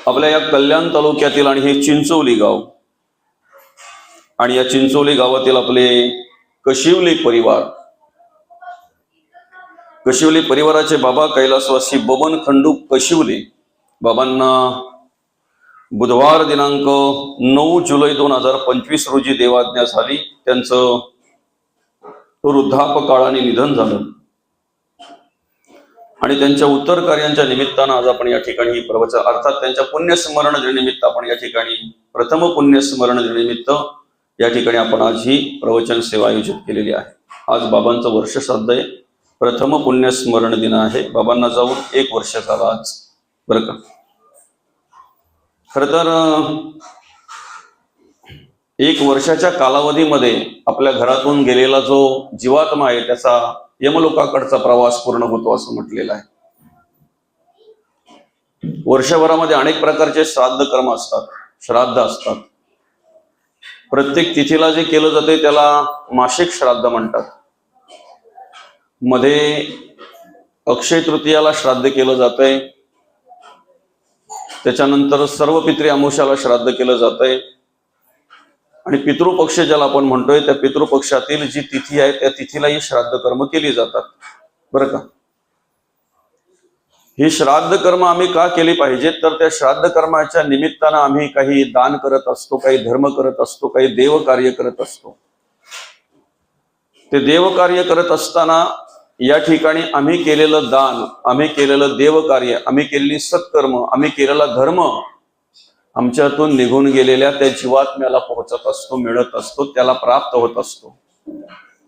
आपल्या या कल्याण तालुक्यातील आणि हे चिंचोली गाव आणि या चिंचोली गावातील आपले कशिवली परिवाराचे बाबा कैलासवासी बबन खंडू कशिवली बाबांना बुधवार दिनांक 9 जुलै 2025 रोजी देवाज्ञा झाली। त्यांचं वृद्धापकाळाने निधन झालं आणि त्यांच्या उत्तर कार्यांच्या निमित्तानं आज आपण या ठिकाणी ही प्रवचन अर्थात त्यांच्या पुण्यस्मरण दिनानिमित्त आपण या ठिकाणी प्रथम पुण्यस्मरण दिनानिमित्त या ठिकाणी आपण आज ही प्रवचन सेवा आयोजित केलेली आहे। आज बाबांचं वर्ष श्राद्ध आहे, प्रथम पुण्यस्मरण दिन आहे। बाबांना जाऊन 1 वर्ष झालं आज, बरं का। खर तर 1 वर्षाच्या कालावधीमध्ये आपल्या घरातून गेलेला जो जीवात्मा आहे त्याचा यमलोकाकडचा प्रवास पूर्ण होतो असं म्हटलेलं आहे। वर्षभरामध्ये अनेक प्रकारचे श्राद्ध कर्म असतात, श्राद्ध असतात। प्रत्येक तिथीला जे केलं जाते त्याला मासिक श्राद्ध म्हणतात। मध्ये अक्षय तृतीयाला श्राद्ध केलं जातंय, त्याच्यानंतर सर्व पितृ अमावस्याला श्राद्ध केलं जातंय आणि पितृपक्ष ज्याला आपण म्हणतोय त्या पितृपक्षातील जी तिथी आहे त्या तिथीलाही श्राद्ध कर्म केली जातात, बरं का। ही श्राद्ध कर्म आम्ही का केली पाहिजेत तर त्या श्राद्ध कर्माच्या निमित्तानं आम्ही काही दान करत असतो, काही धर्म करत असतो, काही देव कार्य करत असतो। ते देव कार्य करत असताना या ठिकाणी आम्ही केलेलं दान, आम्ही केलेलं देव कार्य, आम्ही केलेली सत्कर्म, आम्ही केलेला धर्म आमच्यातून निघून गेलेल्या त्या जीवात्म्याला पोहोचत असतो, मिळत असतो, त्याला प्राप्त होत असतो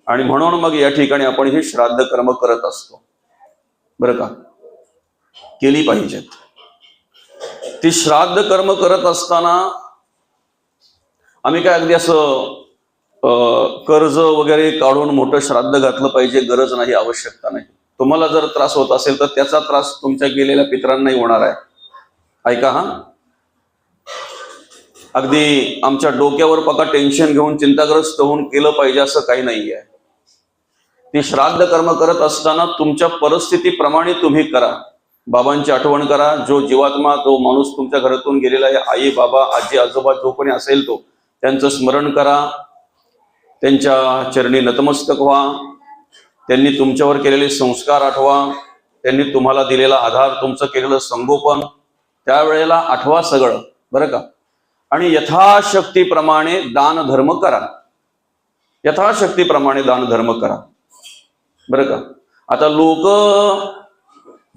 आणि म्हणून मग या ठिकाणी आपण ही श्राद्ध कर्म करत असतो, बरं का। केली पाहिजेत। ती श्राद्ध कर्म करत असताना आम्ही काय अगदी असं कर्ज वगैरे काढून मोठं श्राद्ध घातलं पाहिजे, गरज नाही, आवश्यकता नाही। तुम्हाला जर त्रास होत असेल तर त्याचा त्रास तुमच्या गेलेल्या पितरांनाही होणार आहे, ऐका हा। अगदी आमच्या डोक्यावर पका टेन्शन घेऊन चिंताग्रस्त होऊन केलं पाहिजे असं काही नाहीये। ती श्राद्ध कर्म करत असताना तुमच्या परिस्थितीप्रमाणे तुम्ही करा। बाबांची आठवण करा, जो जीवात्मा जो माणूस तुमच्या घरातून गेलेला आहे, आई बाबा आजी आजोबा जो कोणी असेल तो, त्यांचं स्मरण करा, त्यांच्या चरणी नतमस्तक व्हा, त्यांनी तुमच्यावर केलेले संस्कार आठवा, त्यांनी तुम्हाला दिलेला आधार, तुमचं केलेलं संगोपन त्यावेळेला आठवा सगळं, बरं का। आणि यथाशक्तीप्रमाणे दान धर्म करा, यथाशक्तीप्रमाणे दान धर्म करा, बरं का। आता लोक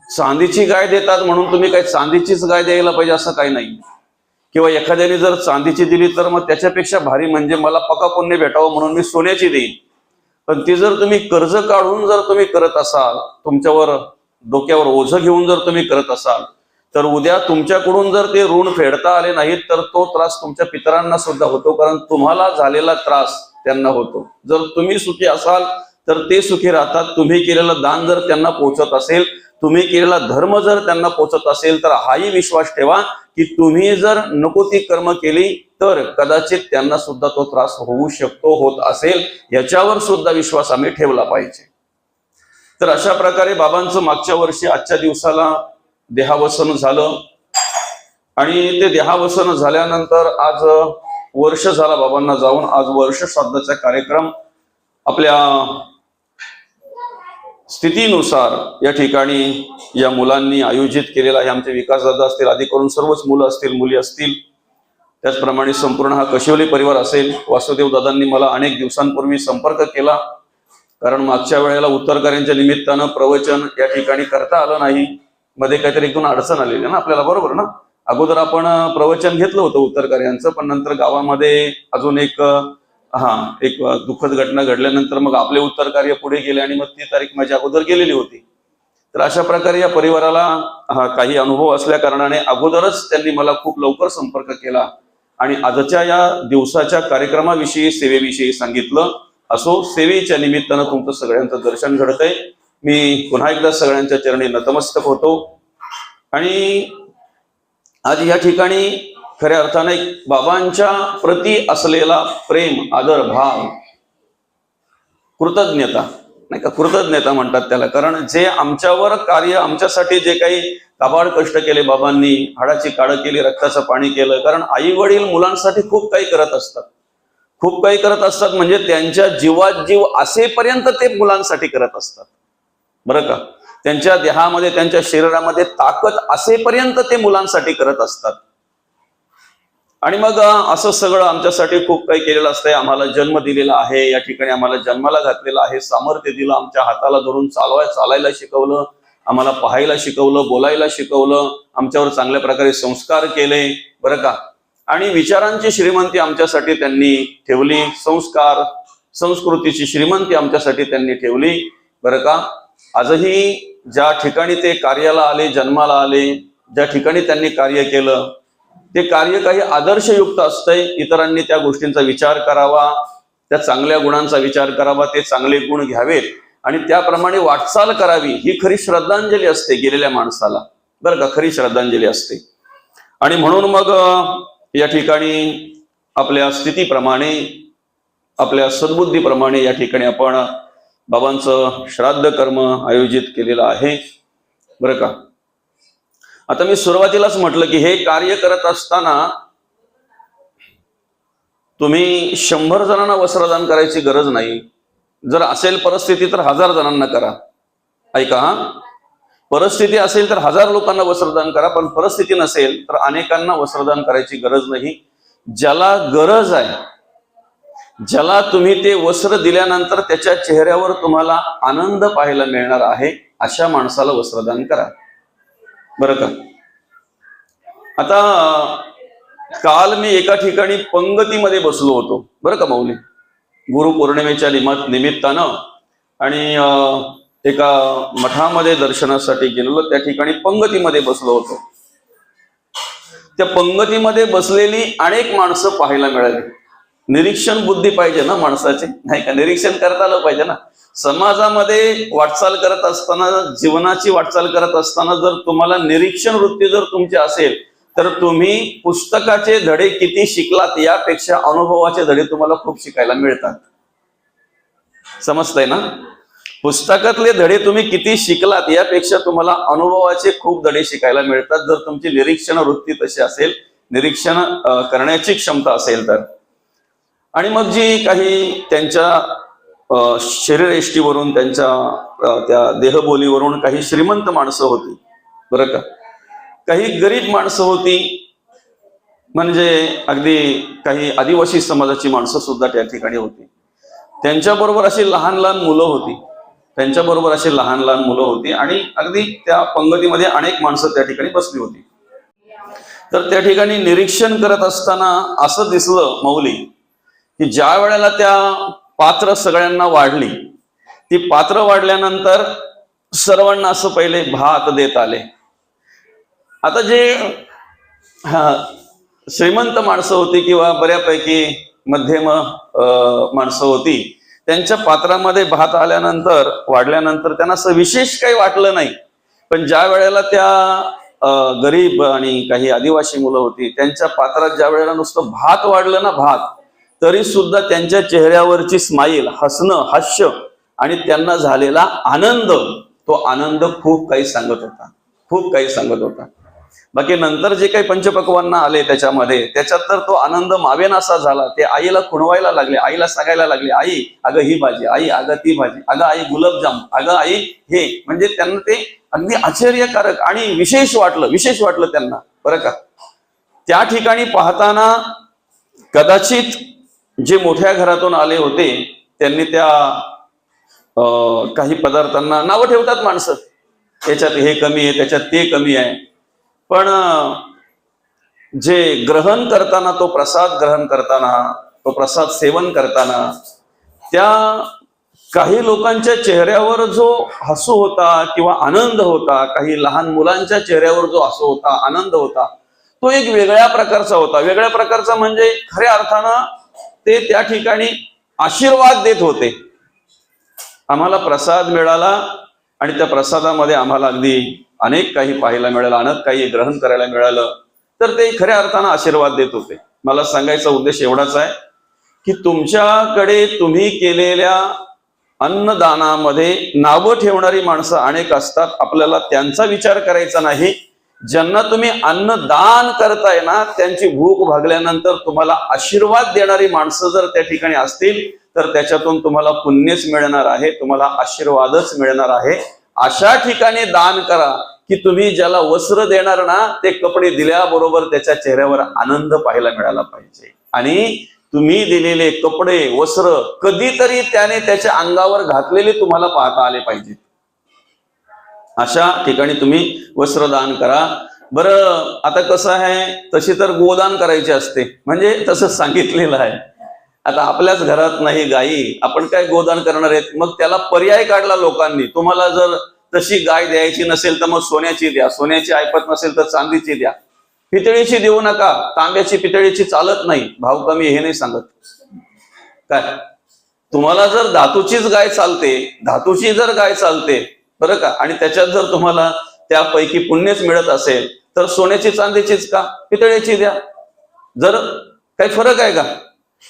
चांदीची गाय देतात म्हणून तुम्ही काही चांदीचीच गाय द्यायला पाहिजे असं काही नाही, किंवा एखाद्याने जर चांदीची दिली तर मग त्याच्यापेक्षा भारी म्हणजे मला पका पुण्य भेटावं म्हणून मी सोन्याची देईन। पण ती जर तुम्ही कर्ज काढून जर तुम्ही करत असाल, तुमच्यावर डोक्यावर ओझं घेऊन जर तुम्ही करत असाल तर उद्या तुमच्याकडून जर ते ऋण फेडता आले नाहीत तर तो त्रास तुमच्या पितरांना सुद्धा होतो, कारण तुम्हाला झालेला त्रास त्यांना होतो। जर तुम्ही सुखी असाल तर ते सुखी राहतात। तुम्ही केलेलं दान जर त्यांना पोहोचत असेल, तुम्ही केलेला धर्म जर त्यांना पोहोचत असेल तर हाही विश्वास ठेवा की तुम्ही जर नको ती कर्म केली तर कदाचित त्यांना सुद्धा तो त्रास होऊ शकतो, होत असेल, याच्यावर सुद्धा विश्वास आम्ही ठेवला पाहिजे। तर अशा प्रकारे बाबांचं मागच्या वर्षी आजच्या दिवसाला देहावसन झालं आणि ते देहावसन झाल्यानंतर आज वर्ष झाला बाबांना जाऊन। आज वर्ष श्राद्धाचा कार्यक्रम आपल्या स्थितीनुसार या ठिकाणी या मुलांनी आयोजित केलेला आहे। आमचे विकासदादा असतील, आधी करून सर्वच मुलं असतील, मुली असतील, त्याचप्रमाणे संपूर्ण हा कशिवली परिवार असेल। वासुदेव दादांनी मला अनेक दिवसांपूर्वी संपर्क केला, कारण मागच्या वेळेला उत्तरकार्यांच्या निमित्तानं प्रवचन या ठिकाणी करता आलं नाही, मध्ये काहीतरी एकदम अडचण आलेली ना आपल्याला, बरोबर ना। अगोदर आपण प्रवचन घेतलं होतं उत्तरकार्यांचं, पण नंतर गावामध्ये अजून एक दुःखद घटना घडल्यानंतर मग आपले उत्तर कार्य पुढे गेले आणि मग ती तारीख माझ्या अगोदर गेलेली होती। तर अशा प्रकारे या परिवाराला काही अनुभव असल्या कारणाने अगोदरच त्यांनी मला खूप लवकर संपर्क केला आणि आजच्या या दिवसाच्या कार्यक्रमाविषयी, सेवेविषयी सांगितलं। असो, सेवेच्या निमित्तानं तुमचं सगळ्यांचं दर्शन घडतंय। मी पुन्हा एकदा सगळ्यांच्या चरणी नतमस्तक होतो आणि आज या ठिकाणी खऱ्या अर्थाने बाबांच्या प्रती असलेला प्रेम, आदर, भाव, कृतज्ञता नाही का, कृतज्ञता म्हणतात त्याला. कारण जे आमच्यावर कार्य, आमच्यासाठी जे काही काबाड कष्ट केले बाबांनी, हाडाची काळं केली, रक्ताचं पाणी केलं. कारण आई वडील मुलांसाठी खूप काही करत असतात, खूप काही करत असतात. म्हणजे त्यांच्या जीवात जीव असेपर्यंत ते मुलांसाठी करत असतात, बरं का. त्यांच्या देहामध्ये, त्यांच्या शरीरामध्ये ताकद असेपर्यंत ते मुलांसाठी करत असतात. आणि मग असं सगळं आमच्यासाठी खूप काही केलेलं असतंय. आम्हाला जन्म दिलेला आहे, या ठिकाणी आम्हाला जन्माला घातलेला आहे, सामर्थ्य दिलं, आमच्या हाताला धरून चालायला शिकवलं, आम्हाला पाहायला शिकवलं, बोलायला शिकवलं, आमच्यावर चांगल्या प्रकारे संस्कार केले, बरं का. आणि विचारांची श्रीमंती आमच्यासाठी त्यांनी ठेवली, संस्कार संस्कृतीची श्रीमंती आमच्यासाठी त्यांनी ठेवली, बरं का. आजही ज्या ठिकाणी ते कार्याला आले, जन्माला आले, ज्या ठिकाणी त्यांनी कार्य केलं, ते कार्य काही आदर्शयुक्त असतंय. इतरांनी त्या गोष्टींचा विचार करावा, त्या चांगल्या गुणांचा विचार करावा, ते चांगले गुण घ्यावेत आणि त्याप्रमाणे वाटचाल करावी. ही खरी श्रद्धांजली असते गेलेल्या माणसाला, बरं का, खरी श्रद्धांजली असते. आणि म्हणून मग या ठिकाणी आपल्या स्थितीप्रमाणे, आपल्या सद्बुद्धीप्रमाणे या ठिकाणी आपण बाबांचं श्राद्ध कर्म आयोजित केलेलं आहे, बरं का. आता मी सुरुवातीलाच म्हटलं की हे कार्य करत असताना तुम्ही 100 जणांना वस्त्रदान करायची गरज नाही. जर असेल परिस्थिती तर 1000 जणांना करा. ऐका, हा, परिस्थिती असेल तर 1000 लोकांना वस्त्रदान करा, पण परिस्थिती नसेल तर अनेकांना वस्त्रदान करायची गरज नाही. ज्याला गरज आहे, ज्याला तुम्ही ते वस्त्र दिल्यानंतर त्याच्या चेहऱ्यावर तुम्हाला आनंद पाहायला मिळणार आहे, अशा माणसाला वस्त्रदान करा, बरं का. आता काल मी एका ठिकाणी पंगतीमध्ये बसलो होतो, बरं का माऊली, गुरुपौर्णिमेच्या निमित्तानं. आणि एका मठामध्ये दर्शनासाठी गेलेलो, त्या ठिकाणी पंगतीमध्ये बसलो होतो. त्या पंगतीमध्ये बसलेली अनेक माणसं पाहायला मिळाली. निरीक्षण बुद्धी पाहिजे ना माणसाचे, नाही का, निरीक्षण करता आलं पाहिजे ना. समाजामध्ये वाटचाल करत असताना, जीवनाची वाटचाल करत असताना जर तुम्हाला निरीक्षण वृत्ती जर तुमची असेल, तर तुम्ही पुस्तकाचे धडे किती शिकलात यापेक्षा अनुभवाचे धडे तुम्हाला खूप शिकायला मिळतात. समजतंय ना? पुस्तकातले धडे तुम्ही किती शिकलात यापेक्षा तुम्हाला अनुभवाचे खूप धडे शिकायला मिळतात, जर तुमची निरीक्षण वृत्ती तशी असेल, निरीक्षण करण्याची क्षमता असेल तर. आणि मग जी काही त्यांच्या शरीरयष्टीवरून, त्यांच्या त्या देहबोलीवरून काही श्रीमंत माणसं होती, बरं का, काही गरीब माणसं होती, म्हणजे अगदी काही आदिवासी समाजाची माणसं सुद्धा त्या ठिकाणी होती. त्यांच्याबरोबर अशी लहान लहान मुलं होती, त्यांच्याबरोबर अशी लहान लहान मुलं होती. आणि अगदी त्या पंगतीमध्ये अनेक माणसं त्या ठिकाणी बसली होती. तर त्या ठिकाणी निरीक्षण करत असताना असं दिसलं माऊली की ज्या वेळेला त्या पात्र सगळ्यांना वाढली, ती पात्र वाढल्यानंतर सर्वांना असं पहिले भात देत आले. आता जे श्रीमंत माणसं होती किंवा बऱ्यापैकी मध्यम माणसं होती, त्यांच्या पात्रामध्ये भात आल्यानंतर, वाढल्यानंतर त्यांना असं विशेष काही वाटलं नाही. पण ज्या वेळेला त्या गरीब आणि काही आदिवासी मुलं होती, त्यांच्या पात्रात ज्या वेळेला नुसतं भात वाढलं ना, भात, तरी सुद्धा त्यांच्या चेहऱ्यावरची स्माईल, हसणं, हास्य आणि त्यांना झालेला आनंद, तो आनंद खूप काही सांगत होता, खूप काही सांगत होता. बाकी नंतर जे काही पंचपक्वान्न आले त्याच्यामध्ये, त्याच्यात तर तो आनंद मावेनासा झाला. ते आईला खुणवायला लागले, आईला सांगायला लागले, आई अगं ही भाजी, आई अगं ती भाजी, अगं आई गुलाबजाम, अगं आई हे. म्हणजे त्यांना ते अगदी आश्चर्यकारक आणि विशेष वाटलं त्यांना, बरं का. त्या ठिकाणी पाहताना कदाचित जे मोठ्या घरातून आले होते त्यांनी त्या काही पदार्थांना नावं ठेवतात माणसं, याच्यात हे कमी आहे, त्याच्यात ते कमी आहे. पण जे ग्रहण करताना, तो प्रसाद ग्रहण करताना, तो प्रसाद सेवन करताना, त्या काही लोकांच्या चेहऱ्यावर जो हसू होता किंवा आनंद होता, काही लहान मुलांच्या चेहऱ्यावर जो हसू होता, आनंद होता, तो एक वेगळ्या प्रकारचा होता. वेगळ्या प्रकारचा म्हणजे खऱ्या अर्थानं ते त्या ठिकाणी आशीर्वाद देत होते. आम्हाला प्रसाद मिळाला आणि त्या प्रसादामध्ये आम्हाला अगदी अनेक काही पाहायला मिळालं, अनेक काही ग्रहण करायला मिळालं, तर ते खऱ्या अर्थानं आशीर्वाद देत होते. मला सांगायचा उद्देश एवढाच आहे की तुमच्याकडे तुम्ही केलेल्या अन्नदानामध्ये नावं ठेवणारी माणसं अनेक असतात. आपल्याला त्यांचा विचार करायचा नाही. ज्यांना तुम्ही अन्नदान करताय ना, त्यांची भूक भागल्यानंतर तुम्हाला आशीर्वाद देणारी माणसं जर त्या ठिकाणी असतील तर त्याच्यातून तुम्हाला पुण्यच मिळणार आहे, तुम्हाला आशीर्वादच मिळणार आहे. अशा ठिकाणी दान करा की तुम्ही ज्याला वस्त्र देणार ना, ते कपडे दिल्याबरोबर त्याच्या चेहऱ्यावर आनंद पाहायला मिळाला पाहिजे. आणि तुम्ही दिलेले कपडे वस्त्र कधीतरी त्याने त्याच्या अंगावर घातलेले तुम्हाला पाहता आले पाहिजे. अशा ठिकाणी तुम्ही वस्त्रदान करा. बरं, आता कसं आहे, तशी तर गोदान करायची असते, म्हणजे तसं सांगितलेलं आहे. आता आपल्याच घरात नाही गायी, आपण काय गोदान करणार आहेत? मग त्याला पर्याय काढला लोकांनी. तुम्हाला जर तशी गाय द्यायची नसेल तर मग सोन्याची द्या, सोन्याची ऐपत नसेल तर चांदीची द्या, पितळीची देऊ नका. तांब्याची पितळीची चालत नाही, भाव कमी हे नाही सांगत. काय तुम्हाला जर धातूचीच गाय चालते, धातूची जर गाय चालते बरं का, आणि त्याच्यात जर तुम्हाला त्यापैकी पुण्यच मिळत असेल तर सोन्याची चांदीचीच का, पितळेची द्या. जर काही फरक आहे का?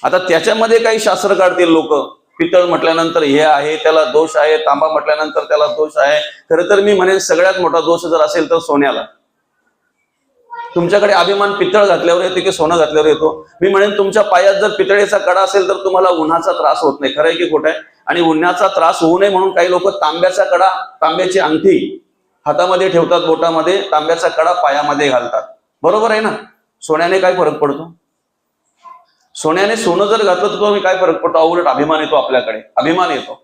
आता त्याच्यामध्ये काही शास्त्र काढतील लोक. पितळ म्हटल्यानंतर हे आहे, त्याला दोष आहे, तांबा म्हटल्यानंतर त्याला दोष आहे. खरं तर मी म्हणेन सगळ्यात मोठा दोष जर असेल तर सोन्याला. तुमच्याकडे अभिमान पितळ घातल्यावर येतो की सोनं घातल्यावर येतो? मी म्हणेन तुमच्या पायात जर पितळेचा कडा असेल तर तुम्हाला उन्हाचा त्रास होत नाही. खरं आहे की खोटं आहे? आणि उन्हाचा त्रास होऊ नये म्हणून काही लोक तांब्याचा कडा, तांब्याची अंगठी हातामध्ये ठेवतात, बोटामध्ये, तांब्याचा कडा पायामध्ये घालतात. बरोबर आहे ना? सोन्याने काय फरक पडतो? सोन्याने सोनं जर घातलं तर तुम्ही काय फरक पडतो? उलट अभिमान येतो आपल्याकडे, अभिमान येतो.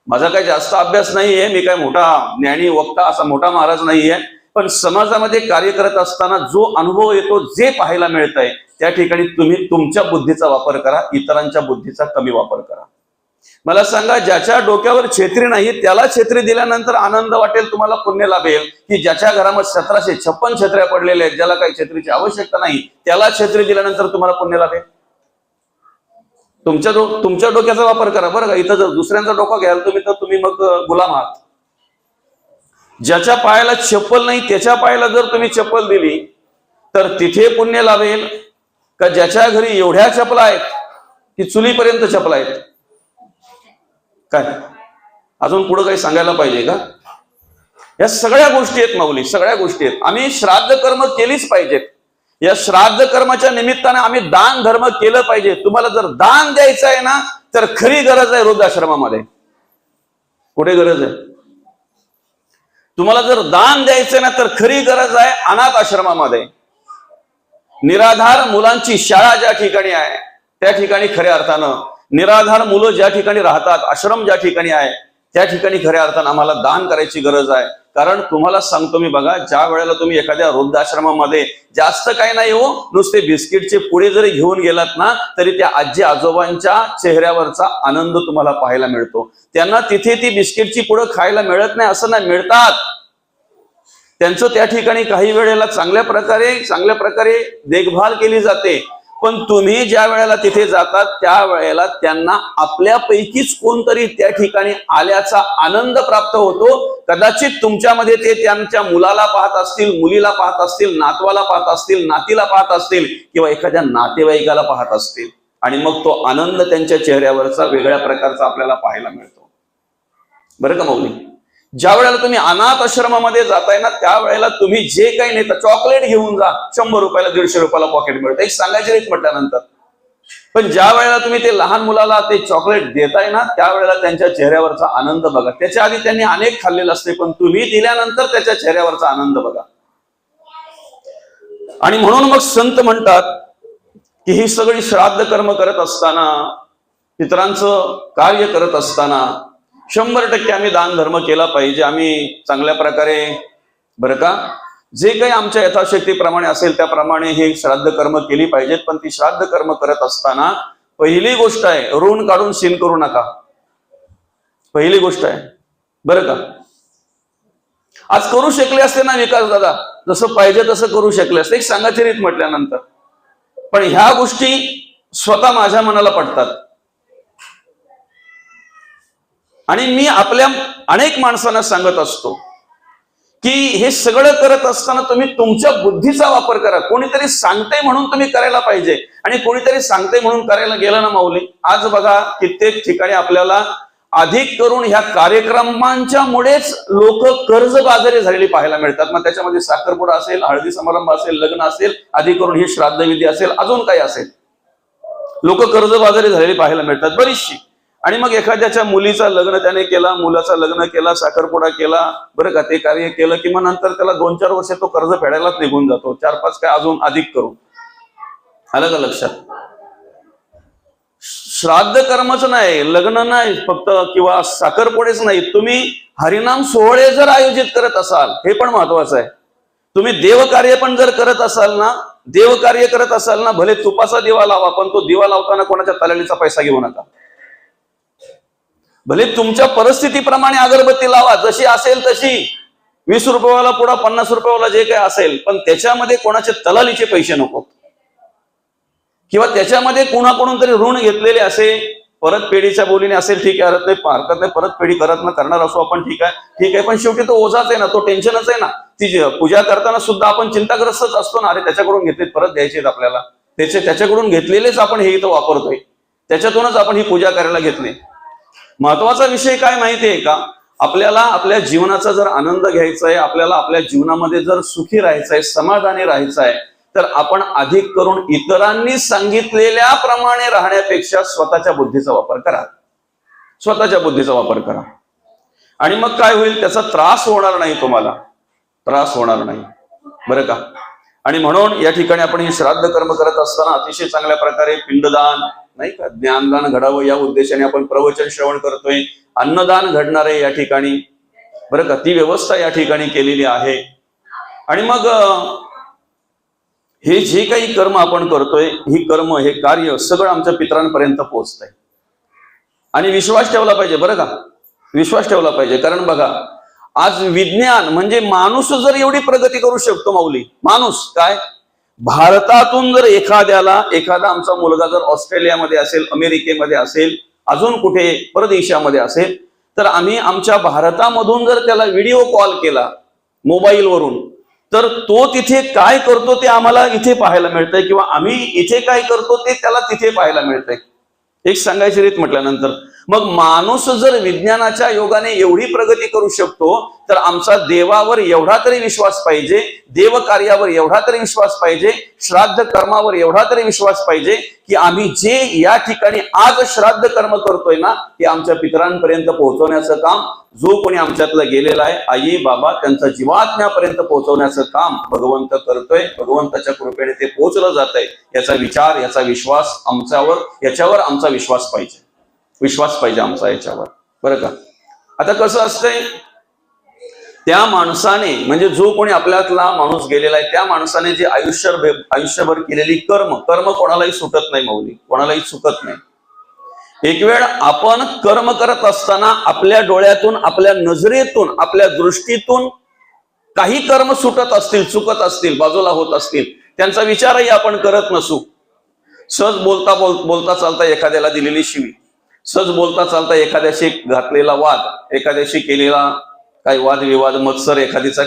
माझा काही जास्त अभ्यास नाहीये, मी काय मोठा ज्ञानी वक्ता असा मोठा महाराज नाहीये, पण समाजामध्ये कार्य करत असताना जो अनुभव येतो, जे पाहायला मिळतंय, त्या ठिकाणी तुम्ही तुमच्या बुद्धीचा वापर करा, इतरांच्या बुद्धीचा कमी वापर करा. मला सांगा, ज्याच्या डोक्यावर छत्री नाही त्याला छत्री दिल्यानंतर आनंद वाटेल, तुम्हाला पुण्य लाभेल, की ज्याच्या घरामध्ये 1756 छत्र्या पडलेल्या आहेत, ज्याला काही छत्रीची आवश्यकता नाही, त्याला छत्री दिल्यानंतर तुम्हाला पुण्य लाभेल? तुमच्या डोक्याचा वापर करा बरं का. इथं जर दुसऱ्यांचा डोका घ्याल तुम्ही तर तुम्ही मग गुलाम आहात. ज्याच्या पायाला चप्पल नाही त्याच्या पायाला जर तुम्ही चप्पल दिली तर तिथे पुण्य लाभेल का ज्याच्या घरी एवढ्या चपला आहेत की चुलीपर्यंत चपला आहेत? काय अजून पुढे काही सांगायला पाहिजे का? या सगळ्या गोष्टी आहेत माऊली, सगळ्या गोष्टी आहेत. आम्ही श्राद्ध कर्म केलीच पाहिजेत. या श्राद्ध कर्माच्या निमित्ताने आम्ही दान धर्म केलं पाहिजे. तुम्हाला जर दान द्यायचं आहे ना तर खरी गरज आहे वृद्धाश्रमामध्ये. कुठे गरज आहे? तुम्हाला जर दान द्यायचंय ना तर खरी गरज आहे अनाथ आश्रमामध्ये. निराधार मुलांची शाळा ज्या ठिकाणी आहे त्या ठिकाणी खऱ्या अर्थानं, निराधार मुलं ज्या ठिकाणी राहतात, आश्रम ज्या ठिकाणी आहे त्या ठिकाणी खऱ्या अर्थानं आम्हाला दान करायची गरज आहे. कारण तुम्हाला सांगतो मी बघा, ज्या वेळेला तुम्ही एखाद्या वृद्धाश्रमामध्ये जास्त काही नाही हो, नुसते बिस्किटचे पुढे जरी घेऊन गेलात ना तरी त्या आजी आजोबांच्या चेहऱ्यावरचा आनंद तुम्हाला पाहायला मिळतो. त्यांना तिथे ती बिस्किटची पुढं खायला मिळत नाही असं नाही, मिळतात. त्यांचं त्या ठिकाणी काही वेळेला चांगल्या प्रकारे देखभाल केली जाते. पण तुम्ही ज्या वेळेला तिथे जातात त्या वेळेला त्यांना आपल्यापैकीच कोणतरी त्या ठिकाणी आल्याचा आनंद प्राप्त होतो. कदाचित तुमच्यामध्ये ते त्यांच्या मुलाला पाहत असतील, मुलीला पाहत असतील, नातवाला पाहत असतील, नातीला पाहत असतील किंवा एखाद्या नातेवाईकाला पाहत असतील, आणि मग तो आनंद त्यांच्या चेहऱ्यावरचा वेगळ्या प्रकारचा आपल्याला पाहायला मिळतो. बरं का माऊली? ज्या वेळेला तुम्ही अनाथ आश्रमामध्ये जाताय ना त्यावेळेला तुम्ही जे काही नेता, चॉकलेट घेऊन जा, 100 रुपयाला 150 रुपयाला पॉकेट मिळतं, एक सांगायची रीत म्हटल्यानंतर. पण ज्या वेळेला तुम्ही ते लहान मुलाला ते चॉकलेट देताय ना त्यावेळेला त्यांच्या चेहऱ्यावरचा आनंद बघा. त्याच्या आधी त्यांनी अनेक खाल्लेलं असते, पण तुम्ही दिल्यानंतर त्याच्या चेहऱ्यावरचा आनंद बघा. आणि म्हणून मग संत म्हणतात की ही सगळी श्राद्ध कर्म करत असताना, पितरांचं कार्य करत असताना 100% आम्ही दान धर्म केला पाहिजे. आम्ही चांगल्या प्रकारे बरं का जे काही आमच्या यथाशक्तीप्रमाणे असेल त्याप्रमाणे हे श्राद्ध कर्म केली पाहिजेत. पण ती श्राद्ध कर्म करत असताना पहिली गोष्ट आहे, ऋण काढून शीन करू नका. पहिली गोष्ट आहे बरं का. आज करू शकले असते ना विकास दादा, जसं पाहिजे तसं करू शकले असते, एक सांगायची रीत म्हटल्यानंतर. पण ह्या गोष्टी स्वतः माझ्या मनाला पडतात. आणि मी आपल्या अनेक माणसांना सांगत असतो की हे सगळं करत असताना तुम्ही तुमच्या बुद्धीचा वापर करा. कोणीतरी सांगते म्हणून तुम्ही करायला पाहिजे, आणि कोणीतरी सांगते म्हणून करायला गेलं ना माऊली, आज बघा कित्येक ठिकाणी आपल्याला अधिक करून ह्या कार्यक्रमांच्या मुळेच लोक कर्जबाजारी झालेली पाहायला मिळतात. मग त्याच्यामध्ये साखरपुडा असेल, हळदी समारंभ असेल, लग्न असेल, अधिक करून ही श्राद्धविधी असेल, अजून काही असेल, लोक कर्जबाजारी झालेली पाहायला मिळतात बरीचशी. आणि मग एखाद्याच्या मुलीचं लग्न त्याने केला, मुलाचं लग्न केला, साखरपुडा केला, बरं का, ते कार्य केलं की मग नंतर त्याला 2-4 वर्ष तो कर्ज फेडायलाच निघून जातो. 4-5 काय अजून अधिक करून. आलं का लक्षात? श्राद्ध कर्मच नाही, लग्न नाही फक्त किंवा साखरपुडेच नाही, तुम्ही हरिनाम सोहळे जर आयोजित करत असाल, हे पण महत्वाचं आहे. तुम्ही देवकार्य पण जर करत असाल ना, देवकार्य करत असाल ना, भले तुपाचा दिवा लावा, पण तो दिवा लावताना कोणाच्या तलालीचा पैसा घेऊ नका. भले तुमच्या परिस्थितीप्रमाणे अगरबत्ती लावा, जशी असेल तशी, 20 रुपयावाला पुढा, 50 रुपयावाला, जे काही असेल, पण त्याच्यामध्ये कोणाचे तलालीचे पैसे नको, किंवा त्याच्यामध्ये कुणाकडून तरी ऋण घेतलेले असेल, परतफेडीच्या बोलीने असेल, ठीक आहे, हरकत नाही, परतफेडी करणार असो आपण, ठीक आहे, पण शेवटी तो ओझाच आहे ना, तो टेन्शनच आहे ना. ती पूजा करताना सुद्धा आपण चिंताग्रस्तच असतो ना, अरे त्याच्याकडून घेतले, परत द्यायचे आपल्याला, त्याच्याकडून घेतलेलेच आपण हे इथं वापरतोय, त्याच्यातूनच आपण ही पूजा करायला घेतली. महत्वाचा विषय काय माहितीये का? आपल्याला आपल्या जीवनाचा जर आनंद घ्यायचा आहे, आपल्याला आपल्या जीवनामध्ये जर सुखी राहायचं आहे, समाधानी राहायचं आहे, तर आपण अधिक करून इतरांनी सांगितलेल्या प्रमाणे राहण्यापेक्षा स्वतःच्या बुद्धीचा वापर करा, स्वतःच्या बुद्धीचा वापर करा. आणि मग काय होईल? त्याचा त्रास होणार नाही, तुम्हाला त्रास होणार नाही, बरं का. आणि म्हणून या ठिकाणी आपण हे श्राद्ध कर्म करत असताना अतिशय चांगल्या प्रकारे पिंडदान, नाही का, ज्ञानदान घडावं या उद्देशाने आपण प्रवचन श्रवण करतोय. अन्नदान घडणार आहे या ठिकाणी, बरं का, ती व्यवस्था या ठिकाणी केलेली आहे. आणि मग हे जे काही कर्म आपण करतोय, ही कर्म, हे कार्य सगळं आमच्या पितरांपर्यंत पोहोचतंय. आणि विश्वास ठेवला पाहिजे, बरं का, विश्वास ठेवला पाहिजे. कारण बघा, आज विज्ञान म्हणजे माणूस जर एवढी प्रगती करू शकतो, माऊली, माणूस काय, भारतातून जर एखादा आमचा मुलगा जर ऑस्ट्रेलियामध्ये असेल, अमेरिकेमध्ये असेल, अजून कुठे परदेशामध्ये असेल, तर आम्ही आमच्या भारतामधून जर त्याला व्हिडिओ कॉल केला मोबाईलवरून, तर तो तिथे काय करतो ते आम्हाला इथे पाहायला मिळतंय, किंवा आम्ही इथे काय करतो ते त्याला तिथे पाहायला मिळतंय. एक सांगायची रीत म्हटल्यानंतर, मग माणूस जर विज्ञानाच्या योगाने एवढी प्रगती करू शकतो, तर आमचा देवावर एवढा तरी विश्वास पाहिजे, देव कार्यावर एवढा तरी विश्वास पाहिजे, श्राद्ध कर्मावर एवढा तरी विश्वास पाहिजे, की आम्ही जे या ठिकाणी आज श्राद्ध कर्म करतोय ना, ते आमच्या पितरांपर्यंत पोहोचवण्याचं काम जो कोणी आमच्यातलं गेलेला आहे, आई बाबा, त्यांचा जीवात्म्यापर्यंत पोहोचवण्याचं काम भगवंत करतोय. भगवंताच्या कृपेने ते पोहोचलं जात आहे, याचा विचार, याचा विश्वास याच्यावर आमचा विश्वास पाहिजे आमचा याच्यावर, बरं का. आता कसं असतंय, त्या माणसाने, म्हणजे जो कोणी आपल्यातला माणूस गेलेला आहे, त्या माणसाने जे आयुष्यभर केलेली कर्म कोणालाही सुटत नाही, माऊली, कोणालाही चुकत नाही. एक वेळ आपण कर्म करत असताना आपल्या डोळ्यातून, आपल्या नजरेतून, आपल्या दृष्टीतून काही कर्म सुटत असतील, चुकत असतील, बाजूला होत असतील, त्यांचा विचारही आपण करत नसू. सहज बोलता चालता एखाद्याला दिलेली शिवी, सहज बोलता चालता एखाद्याशी घातलेला वाद, एखाद्याशी केलेला काही वादविवाद, मत्सर, एखाद्याचा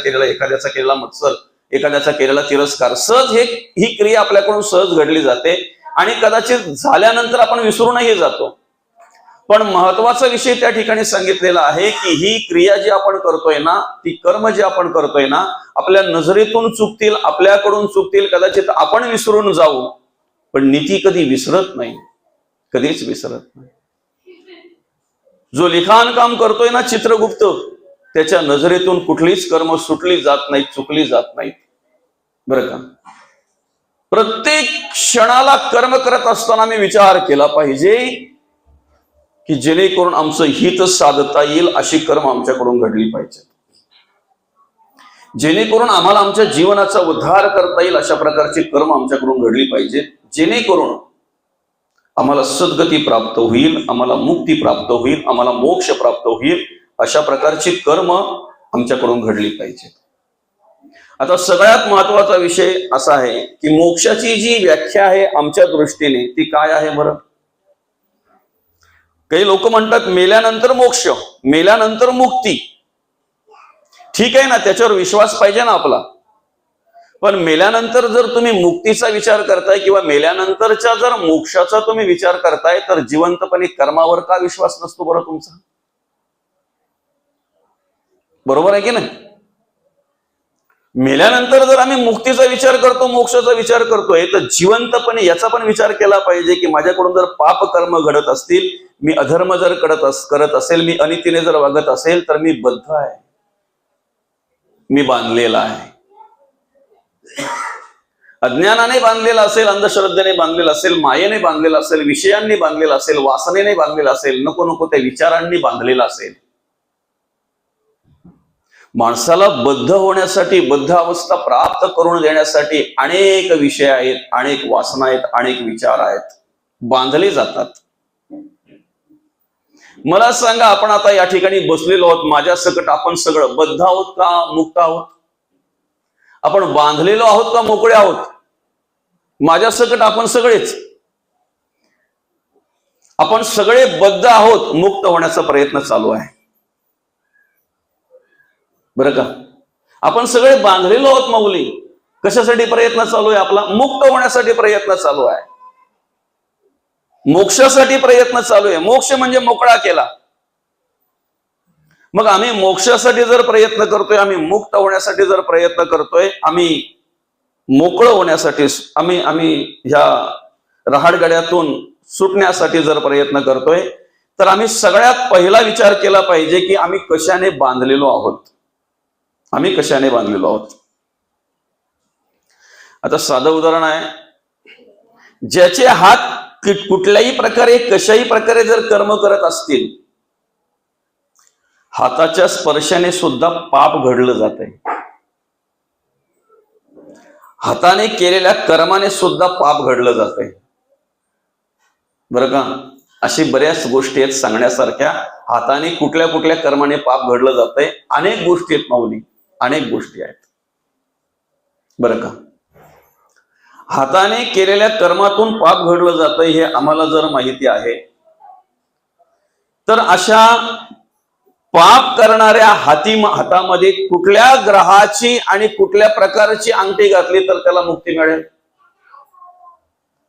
केलेला मत्सर, एखाद्याचा केलेला तिरस्कार, सहज ही क्रिया आपल्याकडून सहज घडली जाते. आणि कदाचित झाल्यानंतर आपण विसरूनही जातो. पण महत्वाचा विषय त्या ठिकाणी सांगितलेला आहे, की ही क्रिया जी आपण करतोय ना, ती कर्म जे आपण करतोय ना, आपल्या नजरेतून चुकतील, आपल्याकडून चुकतील, कदाचित आपण विसरून जाऊ, पण नीती कधी विसरत नाही, कधीच विसरत नाही. जो लिखाण काम करतोय ना चित्रगुप्त, त्याच्या नजरेतून कुठलीच कर्म सुटली जात नाहीत, चुकली जात नाहीत, बरं का. प्रत्येक क्षणाला कर्म करत असताना मी विचार केला पाहिजे, की जेणेकरून आमचं हित साधता येईल अशी कर्म आमच्याकडून घडली पाहिजे, जेणेकरून आम्हाला आमच्या जीवनाचा उद्धार करता येईल अशा प्रकारची कर्म आमच्याकडून घडली पाहिजे, जेणेकरून आम्हाला सद्गती प्राप्त होईल, आम्हाला मुक्ती प्राप्त होईल, आम्हाला मोक्ष प्राप्त होईल, अशा प्रकारची कर्म आमच्याकडून घडली पाहिजे. आता सगळ्यात महत्वाचा विषय असा आहे, की मोक्षाची जी व्याख्या आहे आमच्या दृष्टीने ती काय आहे बरं? काही लोक म्हणतात मेल्यानंतर मोक्ष, मेल्यानंतर मुक्ती. ठीक आहे ना, त्याच्यावर विश्वास पाहिजे ना आपला. पण मेल्यानंतर जर तुम्ही मुक्तीचा विचार करताय किंवा मेल्यानंतरच्या जर मोक्षाचा तुम्ही विचार करताय, तर जिवंतपणे कर्मावर का विश्वास नसतो बरं तुमचा? बरोबर आहे की नाही? मेल्यानंतर जर आम्ही मुक्तीचा विचार करतो, मोक्षाचा विचार करतोय, तर जिवंतपणे याचा पण विचार केला पाहिजे की माझ्याकडून जर पाप कर्म घडत असतील, मी अधर्म जर करत असेल, मी अनितीने जर वागत असेल, तर मी बद्ध आहे, मी बांधलेला आहे. अज्ञानाने बांधलेला असेल, अंधश्रद्धेने बांधलेला असेल, मायेने बांधलेला असेल, विषयांनी बांधलेला असेल, वासनेने बांधलेला असेल, नको नको त्या विचारांनी बांधलेला असेल. माणसाला बद्ध होण्यासाठी, बद्ध अवस्था प्राप्त करून देण्यासाठी अनेक विषय आहेत, अनेक वासना आहेत, अनेक विचार आहेत, बांधले जातात. मला सांगा, आपण आता या ठिकाणी बसलेलो आहोत, माझ्या सकट आपण सगळं बद्ध आहोत का मुक्त आहोत? आपण बांधलेलो आहोत का मोकळे आहोत? माझ्या सकट आपण सगळेच, आपण सगळे बद्ध आहोत. मुक्त होण्याचा प्रयत्न चालू आहे, बरं का? आपण सगळे बांधलेलो आहोत माऊली. कशासाठी प्रयत्न चालू आहे आपला? मुक्त होण्यासाठी प्रयत्न चालू आहे, मोक्षासाठी प्रयत्न चालू आहे. मोक्ष म्हणजे मोकळा केला. मग आम्ही मोक्षासाठी जर प्रयत्न करतोय, आम्ही मुक्त होण्यासाठी जर प्रयत्न करतोय, आम्ही मोकळं होण्यासाठी, आम्ही ह्या रहाडगड्यातून सुटण्यासाठी जर प्रयत्न करतोय, तर आम्ही सगळ्यात पहिला विचार केला पाहिजे की आम्ही कशाने बांधलेलो आहोत. आम्ही कशाने बांधलेलो आहोत? आता साधं उदाहरण आहे, ज्याचे हात कुठल्याही प्रकारे, कशाही प्रकारे जर कर्म करत असतील, हाताच्या स्पर्शाने सुद्धा पाप घडलं जात आहे. हाताने केलेल्या कर्माने सुद्धा पाप घडलं जात आहे, बरं का? अशी बऱ्याच गोष्टी आहेत सांगण्यासारख्या. हाताने कुठल्या कुठल्या कर्माने पाप घडलं जात आहे, अनेक गोष्टी आहेत माऊली, अनेक गोष्टी आहेत, बरं का? हाताने केलेल्या कर्मातून पाप घडलं जातंय हे आम्हाला जर माहिती आहे, तर अशा पाप करणाऱ्या हातामध्ये कुठल्या ग्रहाची आणि कुठल्या प्रकारची अंगठी घातली तर त्याला मुक्ती मिळेल?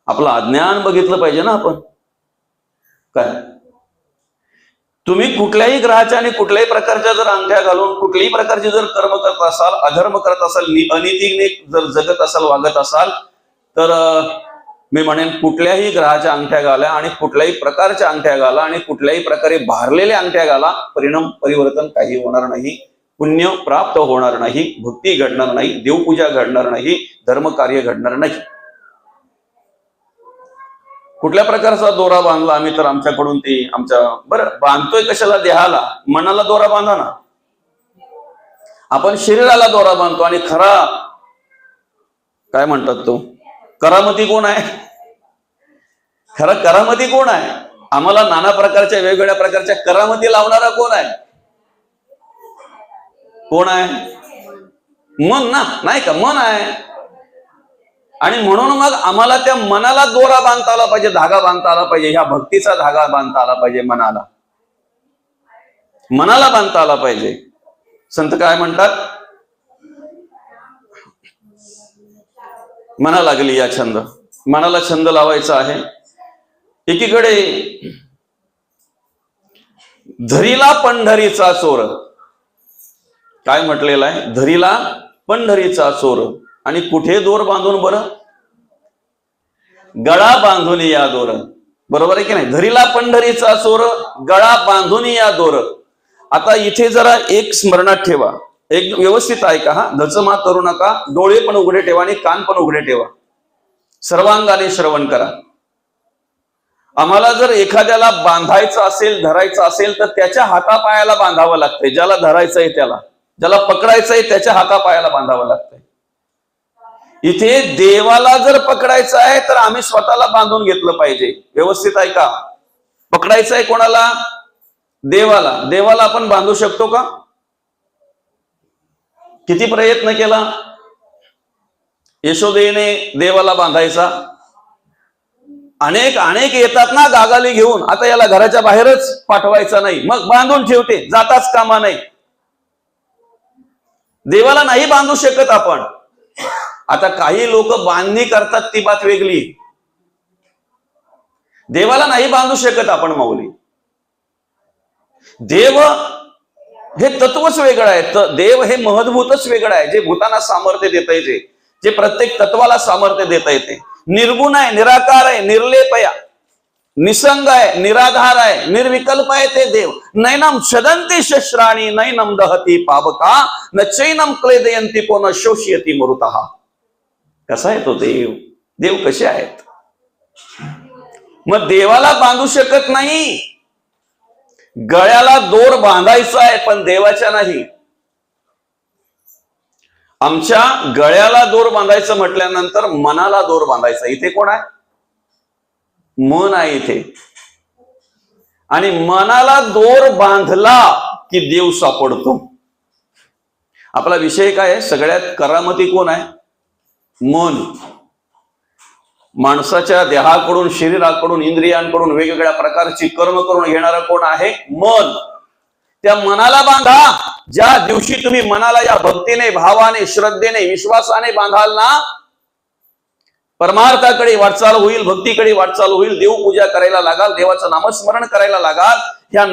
आपलं अज्ञान बघितलं पाहिजे ना आपण. काय तुम्ही कुठल्याही ग्रहाच्या आणि कुठल्याही प्रकारच्या जर अंगठ्या घालून कुठल्याही प्रकारचे जर कर्म करत असाल, अधर्म करत असाल, अनितीने जर जगत असाल, वागत असाल, तर मी म्हणेन कुठल्याही ग्रहाच्या अंगठ्या घाला आणि कुठल्याही प्रकारच्या अंगठ्या घाला आणि कुठल्याही प्रकारे भारलेल्या अंगठ्या घाला, परिवर्तन काही होणार नाही. पुण्य प्राप्त होणार नाही, भक्ती घडणार नाही, देवपूजा घडणार नाही, धर्मकार्य घडणार नाही. कुठल्या प्रकारचा दोरा बांधला आम्ही तर आमच्याकडून ती बरं बांधतोय कशाला? देहाला, मनाला दोरा बांधा ना. आपण शरीराला दोरा बांधतो आणि खरा काय म्हणतात तो करामती कोण आहे? खरा करामती कोण आहे? आम्हाला नाना प्रकारच्या वेगवेगळ्या प्रकारच्या करामती लावणारा कोण आहे? कोण आहे? मन ना, नाही का? मन आहे. आणि म्हणून मग आम्हाला त्या मनाला दोरा बांधता आला पाहिजे, धागा बांधता आला पाहिजे, ह्या भक्तीचा धागा बांधता आला पाहिजे. मनाला बांधता आला पाहिजे. संत काय म्हणतात? मना लागली या छंद. मनाला छंद लावायचा आहे. एकीकडे धरीला पंढरीचा चोर, काय म्हटलेलं आहे? धरीला पंढरीचा चोर. आणि कुठे दोर बांधून? बरं, गळा बांधून या दोर. बरोबर आहे की नाही? धरीला पंढरीचा चोर, गळा बांधून या दोर. आता इथे जरा एक स्मरणात ठेवा, एक व्यवस्थित ऐका हा. धचमा करू नका, डोळे पण उघडे ठेवा आणि कान पण उघडे ठेवा, सर्वांगाने श्रवण करा. आम्हाला जर एखाद्याला बांधायचं असेल, धरायचं असेल, तर त्याच्या हातापायाला बांधावं लागतंय. ज्याला धरायचंय त्याला, ज्याला पकडायचंय त्याच्या हातापायाला बांधावं लागतंय. इथे देवाला जर पकडायचं आहे तर आम्ही स्वतःला बांधून घेतलं पाहिजे. व्यवस्थित ऐका. पकडायचं आहे कोणाला? देवाला. देवाला आपण बांधू शकतो का? किती प्रयत्न केला यशोदेने देवाला बांधायचा? अनेक येतात ना गागाली घेऊन, आता याला घराच्या बाहेरच पाठवायचा नाही, मग बांधून ठेवते, जाताच कामा नाही. देवाला नाही बांधू शकत आपण. आता काही लोक बांधणी करतात, ती बात वेगळी. देवाला नाही बांधू शकत आपण माऊली. देव हे तत्वच वेगळं आहे. तर देव हे महद्भूतच वेगळं आहे, जे भूतांना सामर्थ्य देता येते, जे प्रत्येक तत्वाला सामर्थ्य देता येते. निर्गुण आहे, निराकार आहे, निर्लेप आहे, निसंग आहे, निराधार आहे, निर्विकल्प आहे ते देव. नैनम छदंती शस्त्राणी नैनम दहती पावका न चैनम क्लेदयंती को न शोषयती मरुतः. कसा आहे तो देव? देव कसे आहेत? मग देवाला बांधू शकत नाही. गळ्याला दोर बांधायचा आहे पण देवाच्या नाही. आमच्या गळ्याला दोर बांधायचं म्हटल्यानंतर मनाला दोर बांधायचा. इथे कोण आहे? मन आहे इथे. आणि मनाला दोर बांधला की देव सापडतो. आपला विषय काय आहे? सगळ्यात करामती कोण आहे? मन. माणसाच्या देहाकडून, शरीराकडून, इंद्रियांकडून वेगवेगळ्या प्रकारची कर्म करून घेणारा कोण आहे? मन. त्या मनाला बांधा. ज्या दिवशी तुम्ही मनाला या भक्तीने, भावाने, श्रद्धेने, विश्वासाने बांधाल ना, परमार्थाकडे वाटचाल होईल, भक्तीकडे वाटचाल होईल, देवपूजा करायला लागाल, देवाचं नामस्मरण करायला लागाल. ह्या